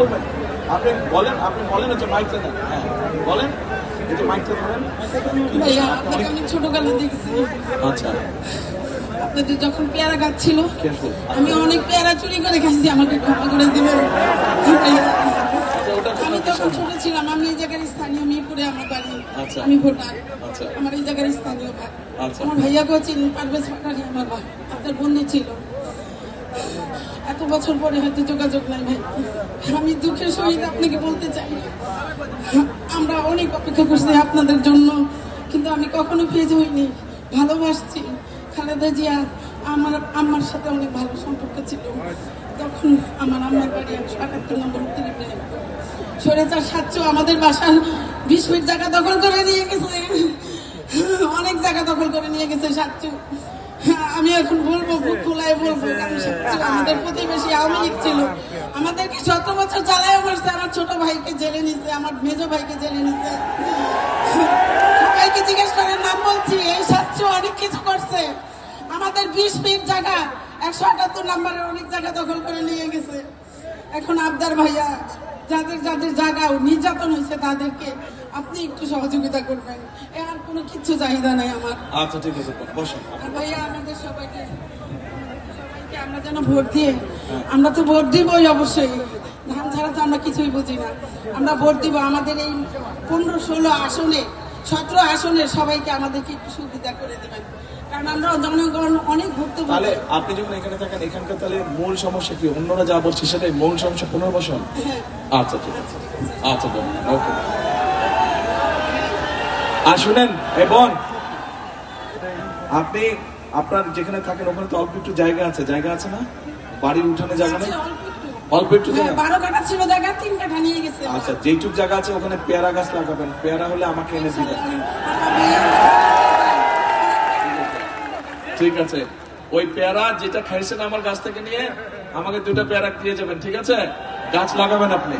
বলবেন, আপনি বলেন হচ্ছে মাইকটা দেন। হ্যাঁ বলেন, এই যে মাইকটা ধরেন। ভাইয়া আপনাকে আমি ছোটকালে দেখছি, আচ্ছা আপনাদের যখন পেয়ারা গাছ ছিল Careful. আমি অনেক পেয়ারা চুরি করে খাইছি, আমাকে ক্ষমা করে দিবেন ভাইয়া। ওটা আমি তখন ছোট ছিলাম, আমি এই জায়গার স্থানীয়, মিরপুরে আমার বাড়ি, আচ্ছা। আমি ভোটার, আচ্ছা। আমার এই জায়গার স্থানীয় ভাই। আচ্ছা। আমার ভাইয়াকেও চিনি, পারভেজ পাটারি আমার ভাই, আপনার বন্ধু ছিল। এত বছর পরে হয়তো যোগাযোগ নাই ভাই, আমি দুঃখের সহিত আপনাকে বলতে চাই আমরা অনেক অপেক্ষা করছি আপনাদের জন্য, কিন্তু আমি কখনো ফেজ হইনি, ভালোবাসছি। খালেদা জিয়া আমার আম্মার সাথে অনেক ভালো সম্পর্ক ছিল। তখন আমার আম্মার বাড়ি 178 নম্বর উত্তরীতে, স্বৈরাচার সাচ্চু আমাদের বাসার 20 ফিট জায়গা দখল করে নিয়ে গেছে, অনেক জায়গা দখল করে নিয়ে গেছে সাচ্চু। আমি এখন বলবো, বুক খোলায় বলবো, কারণ সাচ্চু আমাদের প্রতিবেশী আওয়ামী লীগ ছিল, আমাদেরকে 17 বছর চালায় মারছে, আমার ছোট ভাইকে জেলে নিছে, আমার মেজো ভাইকে জেলে নিছে। সবাইকে জিজ্ঞেস করার নাম বলছি, এই সাচ্চু অনেক কিছু করছে, আমাদের 20 ফিট জায়গা 178 নম্বরের অনেক জায়গা দখল করে নিয়ে গেছে। এখন আবদার ভাইয়া, যাদের যাদের জায়গা নির্যাতন হয়েছে তাদেরকে আপনি একটু সহযোগিতা করবেন, আর কোনো কিছু চাহিদা নাই আমার। আচ্ছা ঠিক আছে, বসেন। আর ভাইয়া আমাদের সবাইকে আমরা যেন ভোট দিয়ে, আমরা তো ভোট দিবই অবশ্যই, ধান ছাড়া তো আমরা কিছুই বুঝি না, আমরা ভোট দিব। আমাদের এই 15-16 আসনে, 17 আসনের সবাইকে আমাদেরকে একটু সুবিধা করে দিবেন, কারণ আমরা জনগণ অনেক ঘুরতে। তাহলে আপনি যখন এখানে থাকেন, এখানকার তাহলে মূল সমস্যা কি? অন্যরা যা বলছে সেটাই মূল সমস্যা, পুনর্বাসন। আচ্ছা ঠিক আছে, আচ্ছা ওকে। আর শুনেন বোন, আপনি আপনার যেখানে থাকেন ওখানে তো অল্প একটু জায়গা আছে না? বাড়ির উঠানে জায়গা নেই? অল্প একটু জায়গা। 12 কাঠা ছিল জায়গা, 3 কাঠা নিয়ে গেছে। আচ্ছা, যেটুক জায়গা আছে ওখানে পেয়ারা গাছ লাগাবেন, পেয়ারা হলে আমাকে এনে দিবেন। ঠিক আছে, ওই পেয়ারা যেটা খাইছেন আমার গাছ থেকে নিয়ে আমাকে 2টা পেয়ারা দিয়ে যাবেন, ঠিক আছে? গাছ লাগাবেন আপনি।